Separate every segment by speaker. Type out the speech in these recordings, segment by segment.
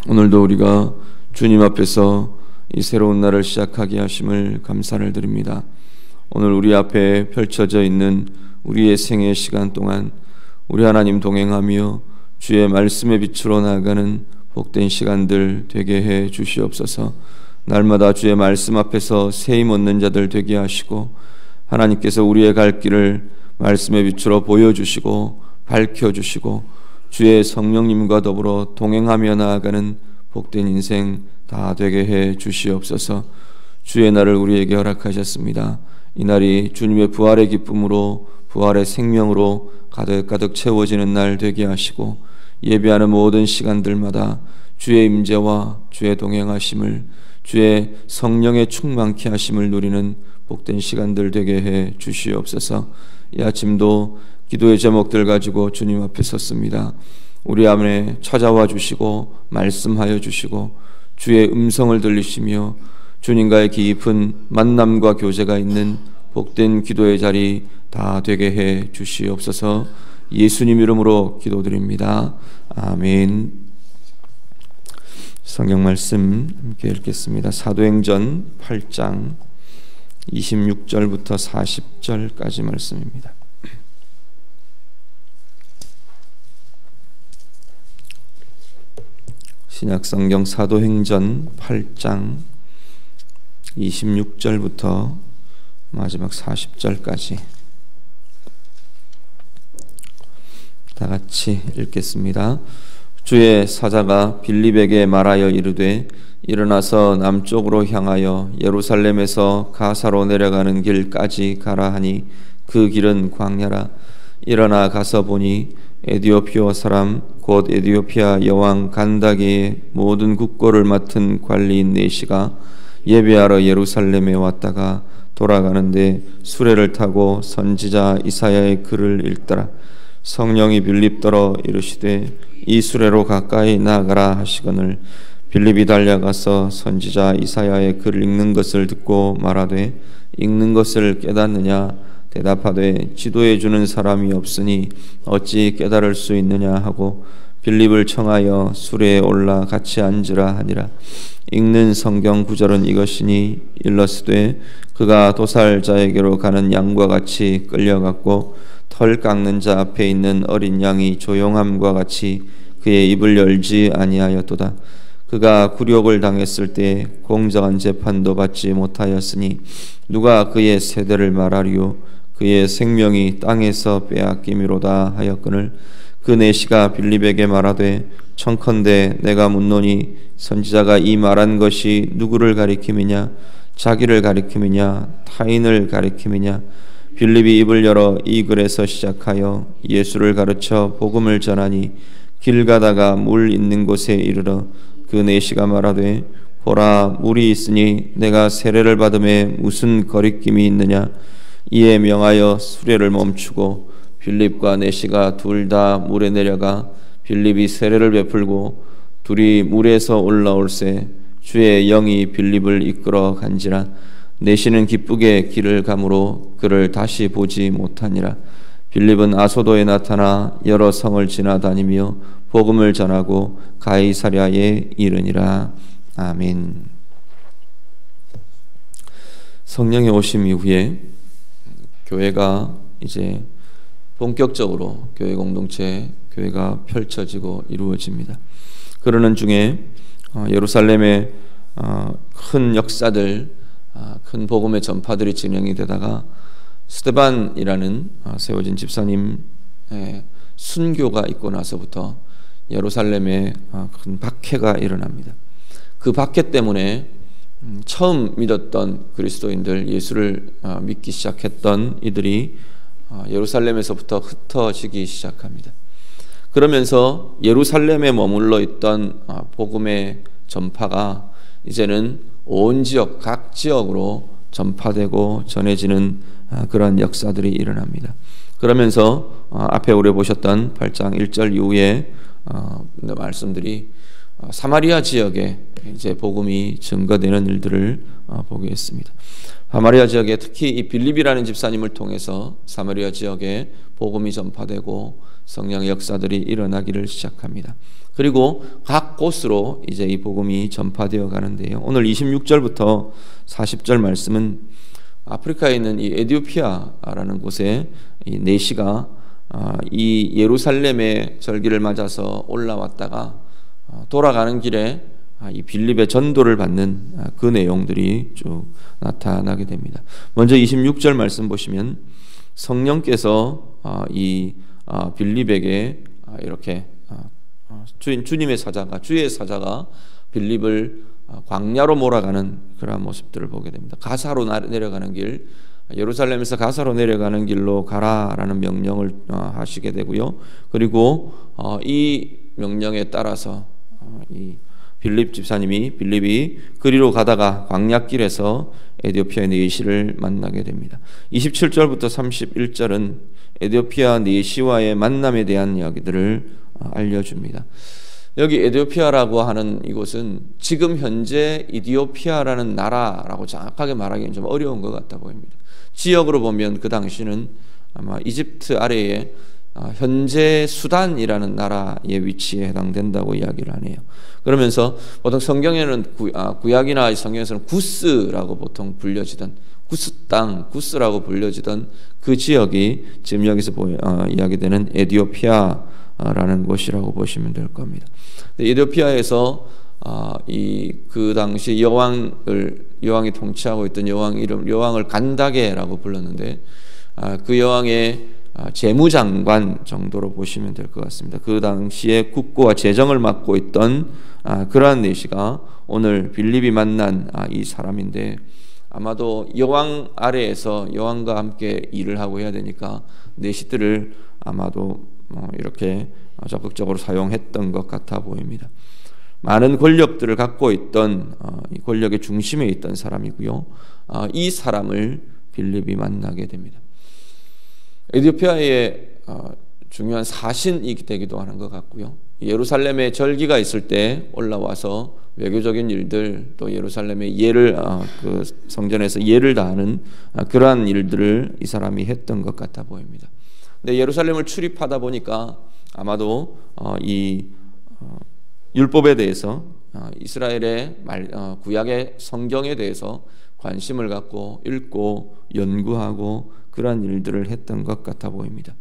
Speaker 1: 오늘도 우리가 주님 앞에서 이 새로운 날을 시작하게 하심을 감사를 드립니다. 오늘 우리 앞에 펼쳐져 있는 우리의 생애 시간 동안 우리 하나님 동행하며 주의 말씀의 빛으로 나아가는 복된 시간들 되게 해 주시옵소서. 날마다 주의 말씀 앞에서 새 힘 얻는 자들 되게 하시고, 하나님께서 우리의 갈 길을 말씀의 빛으로 보여주시고 밝혀주시고 주의 성령님과 더불어 동행하며 나아가는 복된 인생 다 되게 해 주시옵소서. 주의 날을 우리에게 허락하셨습니다. 이 날이 주님의 부활의 기쁨으로, 부활의 생명으로 가득가득 채워지는 날 되게 하시고, 예배하는 모든 시간들마다 주의 임재와 주의 동행하심을, 주의 성령의 충만케 하심을 누리는 복된 시간들 되게 해 주시옵소서. 이 아침도 기도의 제목들 가지고 주님 앞에 섰습니다. 우리 안에 찾아와 주시고 말씀하여 주시고 주의 음성을 들리시며 주님과의 깊은 만남과 교제가 있는 복된 기도의 자리 다 되게 해 주시옵소서. 예수님 이름으로 기도드립니다. 아멘. 성경 말씀 함께 읽겠습니다. 사도행전 8장 26절부터 40절까지 말씀입니다. 신약성경 사도행전 8장 26절부터 마지막 40절까지 다 같이 읽겠습니다. 주의 사자가 빌립에게 말하여 이르되 일어나서 남쪽으로 향하여 예루살렘에서 가사로 내려가는 길까지 가라 하니 그 길은 광야라. 일어나 가서 보니 에디오피아 사람 곧 에디오피아 여왕 간다게의 모든 국고를 맡은 관리인 네시가 예배하러 예루살렘에 왔다가 돌아가는데 수레를 타고 선지자 이사야의 글을 읽더라. 성령이 빌립더러 이르시되 이 수레로 가까이 나아가라 하시거늘 빌립이 달려가서 선지자 이사야의 글을 읽는 것을 듣고 말하되 읽는 것을 깨닫느냐? 대답하되 지도해 주는 사람이 없으니 어찌 깨달을 수 있느냐 하고 빌립을 청하여 수레에 올라 같이 앉으라 하니라. 읽는 성경 구절은 이것이니 일러스되 그가 도살자에게로 가는 양과 같이 끌려갔고 털 깎는 자 앞에 있는 어린 양이 조용함과 같이 그의 입을 열지 아니하였도다. 그가 굴욕을 당했을 때 공정한 재판도 받지 못하였으니 누가 그의 세대를 말하리요? 그의 생명이 땅에서 빼앗김이로다 하였거늘 그 네시가 빌립에게 말하되 청컨대 내가 묻노니 선지자가 이 말한 것이 누구를 가리킴이냐? 자기를 가리킴이냐? 타인을 가리킴이냐? 빌립이 입을 열어 이 글에서 시작하여 예수를 가르쳐 복음을 전하니 길 가다가 물 있는 곳에 이르러 그 네시가 말하되 보라 물이 있으니 내가 세례를 받음에 무슨 거리낌이 있느냐? 이에 명하여 수레를 멈추고 빌립과 네시가 둘 다 물에 내려가 빌립이 세례를 베풀고 둘이 물에서 올라올새 주의 영이 빌립을 이끌어 간지라. 네시는 기쁘게 길을 가므로 그를 다시 보지 못하니라. 빌립은 아소도에 나타나 여러 성을 지나다니며 복음을 전하고 가이사랴에 이르니라. 아멘. 성령의 오심 이후에 교회가 이제 본격적으로 교회 공동체, 교회가 펼쳐지고 이루어집니다. 그러는 중에 예루살렘의 큰 역사들, 큰 복음의 전파들이 진행이 되다가 스데반이라는 세워진 집사님의 순교가 있고 나서부터 예루살렘에 큰 박해가 일어납니다. 그 박해 때문에 처음 믿었던 그리스도인들, 예수를 믿기 시작했던 이들이 예루살렘에서부터 흩어지기 시작합니다. 그러면서 예루살렘에 머물러 있던 복음의 전파가 이제는 온 지역, 각 지역으로 전파되고 전해지는 그런 역사들이 일어납니다. 그러면서 앞에 우리 보셨던 8장 1절 이후에 말씀들이 사마리아 지역에 이제 복음이 증거되는 일들을 보게 했습니다. 사마리아 지역에 특히 이 빌립이라는 집사님을 통해서 사마리아 지역에 복음이 전파되고 성령의 역사들이 일어나기를 시작합니다. 그리고 각 곳으로 이제 이 복음이 전파되어 가는데요. 오늘 26절부터 40절 말씀은 아프리카에 있는 이 에티오피아라는 곳에 이 내시가 이 예루살렘의 절기를 맞아서 올라왔다가 돌아가는 길에 이 빌립의 전도를 받는 그 내용들이 쭉 나타나게 됩니다. 먼저 26절 말씀 보시면 성령께서 이 빌립에게 이렇게 주님의 사자가 주의 사자가 빌립을 광야로 몰아가는 그런 모습들을 보게 됩니다. 가사로 내려가는 길, 예루살렘에서 가사로 내려가는 길로 가라라는 명령을 하시게 되고요. 그리고 이 명령에 따라서 이 빌립이 그리로 가다가 광야길에서 에티오피아의 내시를 만나게 됩니다. 27절부터 31절은 에티오피아 내시와의 만남에 대한 이야기들을 알려줍니다. 여기 에티오피아라고 하는 이곳은 지금 현재 이디오피아라는 나라라고 정확하게 말하기는 좀 어려운 것 같아 보입니다. 지역으로 보면 그 당시는 아마 이집트 아래에 현재 수단이라는 나라의 위치에 해당된다고 이야기를 하네요. 그러면서 보통 성경에는 구약이나 성경에서는 구스라고 보통 불려지던 구스 땅, 구스라고 불려지던 그 지역이 지금 여기서 이야기되는 에티오피아라는 곳이라고 보시면 될 겁니다. 에티오피아에서 그 당시 여왕이 통치하고 있던 여왕을 간다게라고 불렀는데 그 여왕의 재무장관 정도로 보시면 될 것 같습니다. 그 당시에 국고와 재정을 맡고 있던 그러한 내시가 오늘 빌립이 만난 이 사람인데 아마도 여왕 아래에서 여왕과 함께 일을 하고 해야 되니까 내시들을 아마도 이렇게 적극적으로 사용했던 것 같아 보입니다. 많은 권력들을 갖고 있던 이 권력의 중심에 있던 사람이고요. 이 사람을 빌립이 만나게 됩니다. 에티오피아의 중요한 사신이 되기도 하는 것 같고요. 예루살렘에 절기가 있을 때 올라와서 외교적인 일들 또 예루살렘의 예를 그 성전에서 예를 다하는 그러한 일들을 이 사람이 했던 것 같아 보입니다. 근데 예루살렘을 출입하다 보니까 아마도 이 율법에 대해서 이스라엘의 구약의 성경에 대해서 관심을 갖고 읽고 연구하고 그러한 일들을 했던 것 같아 보입니다.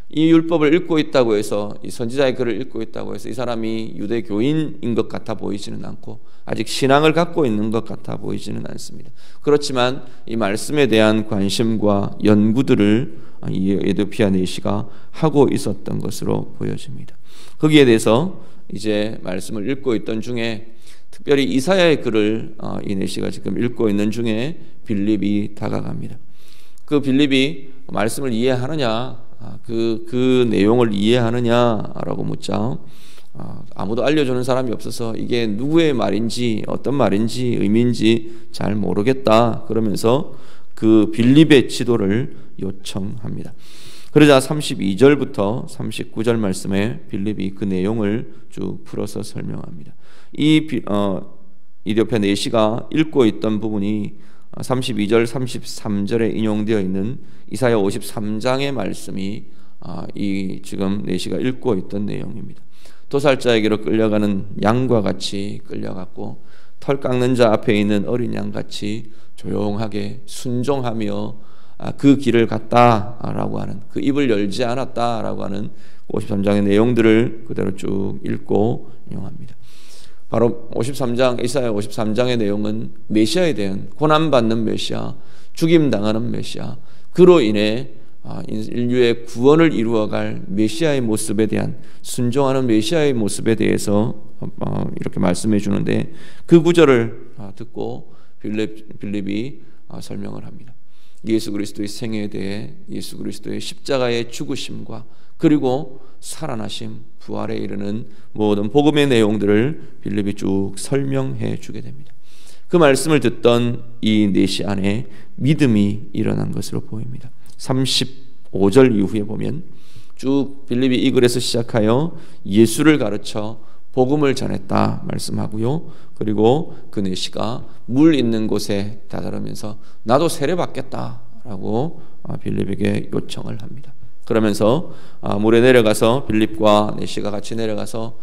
Speaker 1: 이 율법을 읽고 있다고 해서 이 선지자의 글을 읽고 있다고 해서 이 사람이 유대교인인 것 같아 보이지는 않고 아직 신앙을 갖고 있는 것 같아 보이지는 않습니다. 그렇지만 이 말씀에 대한 관심과 연구들을 이 에티오피아 내시가 하고 있었던 것으로 보여집니다. 거기에 대해서 이제 말씀을 읽고 있던 중에 특별히 이사야의 글을 이 내시가 지금 읽고 있는 중에 빌립이 다가갑니다. 그 빌립이 말씀을 이해하느냐, 그 내용을 이해하느냐라고 묻자 아무도 알려주는 사람이 없어서 이게 누구의 말인지 어떤 말인지 의미인지 잘 모르겠다 그러면서 그 빌립의 지도를 요청합니다. 그러자 32절부터 39절 말씀에 빌립이 그 내용을 쭉 풀어서 설명합니다. 이 에티오피아 내시가 읽고 있던 부분이 32절 33절에 인용되어 있는 이사야 53장의 말씀이 이 지금 내시가 읽고 있던 내용입니다. 도살자에게로 끌려가는 양과 같이 끌려갔고 털 깎는 자 앞에 있는 어린 양같이 조용하게 순종하며 그 길을 갔다라고 하는, 그 입을 열지 않았다라고 하는 53장의 내용들을 그대로 쭉 읽고 인용합니다. 바로 53장, 이사야 53장의 내용은 메시아에 대한 고난받는 메시아, 죽임당하는 메시아, 그로 인해 인류의 구원을 이루어갈 메시아의 모습에 대한, 순종하는 메시아의 모습에 대해서 이렇게 말씀해 주는데 그 구절을 듣고 빌립이 설명을 합니다. 예수 그리스도의 생애에 대해, 예수 그리스도의 십자가의 죽으심과 그리고 살아나심, 부활에 이르는 모든 복음의 내용들을 빌립이 쭉 설명해 주게 됩니다. 그 말씀을 듣던 이 내시 안에 믿음이 일어난 것으로 보입니다. 35절 이후에 보면 쭉 빌립이 이 글에서 시작하여 예수를 가르쳐 복음을 전했다 말씀하고요. 그리고 그 내시가 물 있는 곳에 다다르면서 나도 세례받겠다라고 빌립에게 요청을 합니다. 그러면서 물에 내려가서 빌립과 내시가 같이 내려가서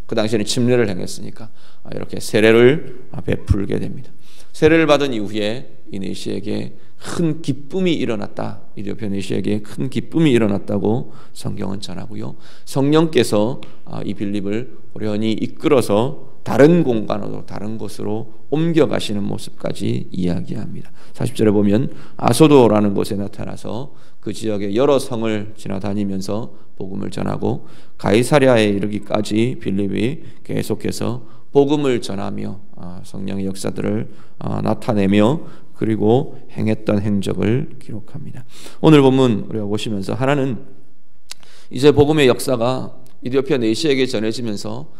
Speaker 1: 그 당시에는 침례를 행했으니까 이렇게 세례를 베풀게 됩니다. 세례를 받은 이후에 이 내시에게 큰 기쁨이 일어났다. 이디오피아 내시에게 큰 기쁨이 일어났다고 성경은 전하고요. 성령께서 이 빌립을 호련히 이끌어서 다른 공간으로 다른 곳으로 옮겨가시는 모습까지 이야기합니다. 40절에 보면 아소도라는 곳에 나타나서 그 지역의 여러 성을 지나다니면서 복음을 전하고 가이사랴에 이르기까지 빌립이 계속해서 복음을 전하며 성령의 역사들을 나타내며 그리고 행했던 행적을 기록합니다. 오늘 본문 우리가 보시면서 하나는 이제 복음의 역사가 이디오피아 내시에게 전해지면서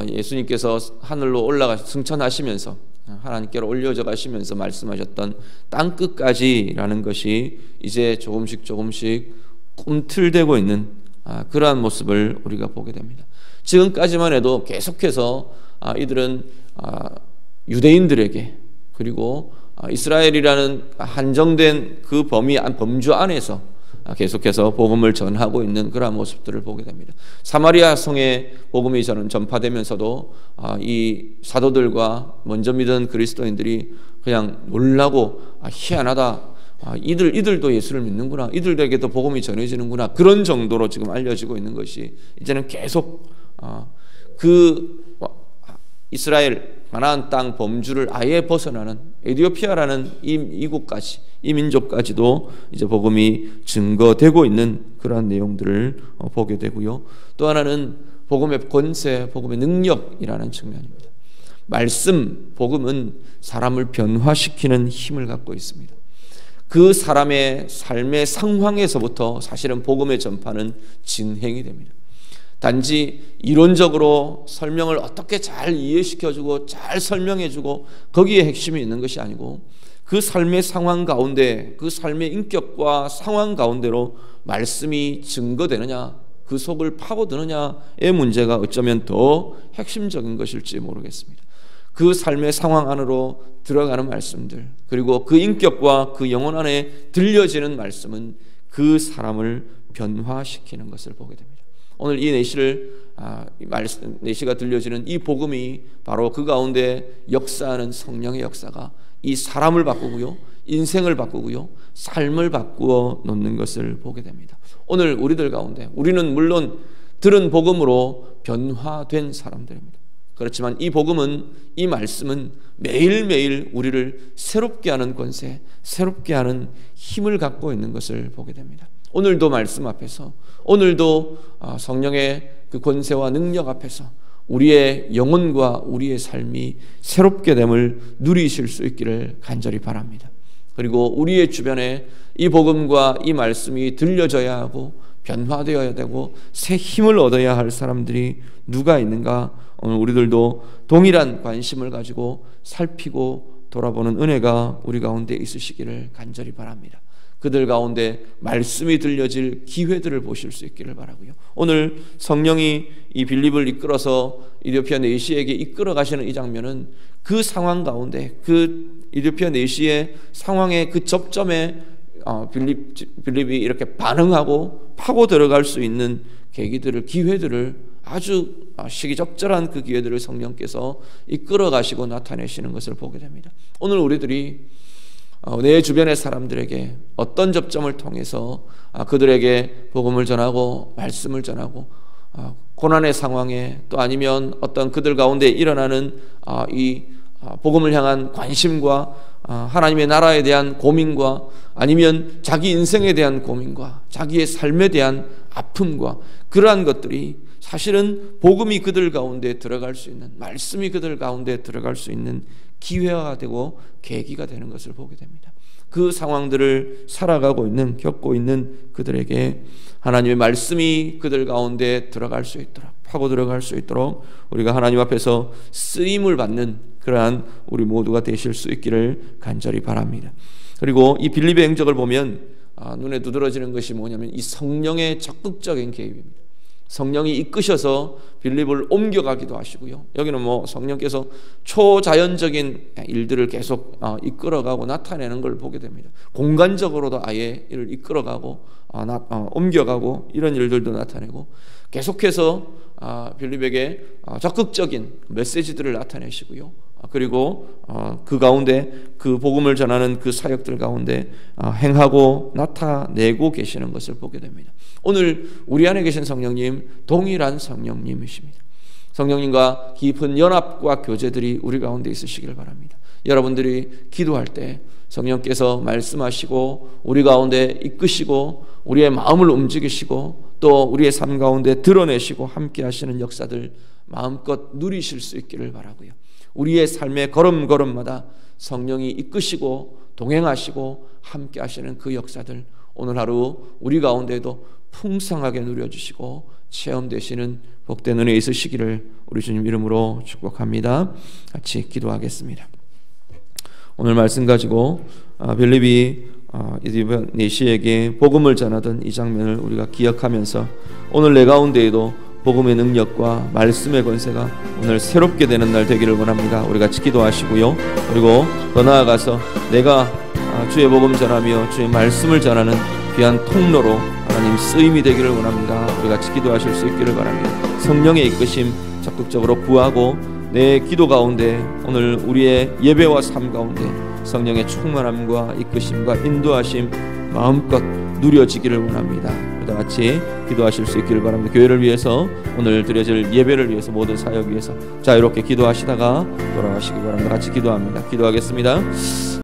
Speaker 1: 예수님께서 하늘로 올라가 승천하시면서 하나님께로 올려져 가시면서 말씀하셨던 땅 끝까지라는 것이 이제 조금씩 꿈틀대고 있는 그러한 모습을 우리가 보게 됩니다. 지금까지만 해도 계속해서 이들은 유대인들에게 그리고 이스라엘이라는 한정된 그 범주 안에서 계속해서 복음을 전하고 있는 그러한 모습들을 보게 됩니다. 사마리아 성에 복음이 전파되면서도 이 사도들과 먼저 믿은 그리스도인들이 그냥 놀라고 희한하다. 이들도 예수를 믿는구나. 이들에게도 복음이 전해지는구나. 그런 정도로 지금 알려지고 있는 것이 이제는 계속 그 이스라엘 가나안 땅 범주를 아예 벗어나는 에티오피아라는 이국까지 이 민족까지도 이제 복음이 증거되고 있는 그러한 내용들을 보게 되고요. 또 하나는 복음의 권세, 복음의 능력이라는 측면입니다. 말씀, 복음은 사람을 변화시키는 힘을 갖고 있습니다. 그 사람의 삶의 상황에서부터 사실은 복음의 전파는 진행이 됩니다. 단지 이론적으로 설명을 어떻게 잘 이해시켜주고 잘 설명해주고 거기에 핵심이 있는 것이 아니고 그 삶의 상황 가운데 그 삶의 인격과 상황 가운데로 말씀이 증거되느냐 그 속을 파고드느냐의 문제가 어쩌면 더 핵심적인 것일지 모르겠습니다. 그 삶의 상황 안으로 들어가는 말씀들 그리고 그 인격과 그 영혼 안에 들려지는 말씀은 그 사람을 변화시키는 것을 보게 됩니다. 오늘 이 내시가 들려지는 이 복음이 바로 그 가운데 역사하는 성령의 역사가 이 사람을 바꾸고요, 인생을 바꾸고요, 삶을 바꾸어 놓는 것을 보게 됩니다. 오늘 우리들 가운데 우리는 물론 들은 복음으로 변화된 사람들입니다. 그렇지만 이 복음은 이 말씀은 매일매일 우리를 새롭게 하는 권세, 새롭게 하는 힘을 갖고 있는 것을 보게 됩니다. 오늘도 말씀 앞에서 오늘도 성령의 그 권세와 능력 앞에서 우리의 영혼과 우리의 삶이 새롭게 됨을 누리실 수 있기를 간절히 바랍니다. 그리고 우리의 주변에 이 복음과 이 말씀이 들려져야 하고 변화되어야 되고 새 힘을 얻어야 할 사람들이 누가 있는가? 오늘 우리들도 동일한 관심을 가지고 살피고 돌아보는 은혜가 우리 가운데 있으시기를 간절히 바랍니다. 그들 가운데 말씀이 들려질 기회들을 보실 수 있기를 바라고요. 오늘 성령이 이 빌립을 이끌어서 이디오피아 내시에게 이끌어 가시는 이 장면은 그 상황 가운데 그 이디오피아 내시의 상황의 그 접점에 빌립이 이렇게 반응하고 파고 들어갈 수 있는 계기들을 기회들을 아주 시기적절한 그 기회들을 성령께서 이끌어 가시고 나타내시는 것을 보게 됩니다. 오늘 우리들이 내 주변의 사람들에게 어떤 접점을 통해서 그들에게 복음을 전하고 말씀을 전하고 고난의 상황에 또 아니면 어떤 그들 가운데 일어나는 이 복음을 향한 관심과 하나님의 나라에 대한 고민과 아니면 자기 인생에 대한 고민과 자기의 삶에 대한 아픔과 그러한 것들이 사실은 복음이 그들 가운데 들어갈 수 있는 말씀이 그들 가운데 들어갈 수 있는 기회가 되고 계기가 되는 것을 보게 됩니다. 그 상황들을 살아가고 있는 겪고 있는 그들에게 하나님의 말씀이 그들 가운데 들어갈 수 있도록 파고 들어갈 수 있도록 우리가 하나님 앞에서 쓰임을 받는 그러한 우리 모두가 되실 수 있기를 간절히 바랍니다. 그리고 이 빌립의 행적을 보면 눈에 두드러지는 것이 뭐냐면 이 성령의 적극적인 개입입니다. 성령이 이끄셔서 빌립을 옮겨가기도 하시고요. 여기는 뭐 성령께서 초자연적인 일들을 계속 이끌어가고 나타내는 걸 보게 됩니다. 공간적으로도 아예 이를 이끌어가고 옮겨가고 이런 일들도 나타내고 계속해서 빌립에게 적극적인 메시지들을 나타내시고요. 그리고 그 가운데 그 복음을 전하는 그 사역들 가운데 행하고 나타내고 계시는 것을 보게 됩니다. 오늘 우리 안에 계신 성령님 동일한 성령님이십니다. 성령님과 깊은 연합과 교제들이 우리 가운데 있으시기를 바랍니다. 여러분들이 기도할 때 성령께서 말씀하시고 우리 가운데 이끄시고 우리의 마음을 움직이시고 또 우리의 삶 가운데 드러내시고 함께 하시는 역사들 마음껏 누리실 수 있기를 바라고요. 우리의 삶의 걸음걸음마다 성령이 이끄시고 동행하시고 함께 하시는 그 역사들 오늘 하루 우리 가운데도 풍성하게 누려주시고 체험되시는 복된 은혜 있으시기를 우리 주님 이름으로 축복합니다. 같이 기도하겠습니다. 오늘 말씀 가지고 빌립이 네시에게 복음을 전하던 이 장면을 우리가 기억하면서 오늘 내 가운데에도 복음의 능력과 말씀의 권세가 오늘 새롭게 되는 날 되기를 원합니다. 우리 같이 기도하시고요. 그리고 더 나아가서 내가 주의 복음 전하며 주의 말씀을 전하는 귀한 통로로 하나님 쓰임이 되기를 원합니다. 우리 같이 기도하실 수 있기를 바랍니다. 성령의 이끄심 적극적으로 구하고 내 기도 가운데 오늘 우리의 예배와 삶 가운데 성령의 충만함과 이끄심과 인도하심 마음껏 누려지기를 원합니다. 우리 같이 기도하실 수 있기를 바랍니다. 교회를 위해서 오늘 드려질 예배를 위해서 모든 사역 위해서 자유롭게 기도하시다가 돌아가시기 바랍니다. 같이 기도합니다. 기도하겠습니다.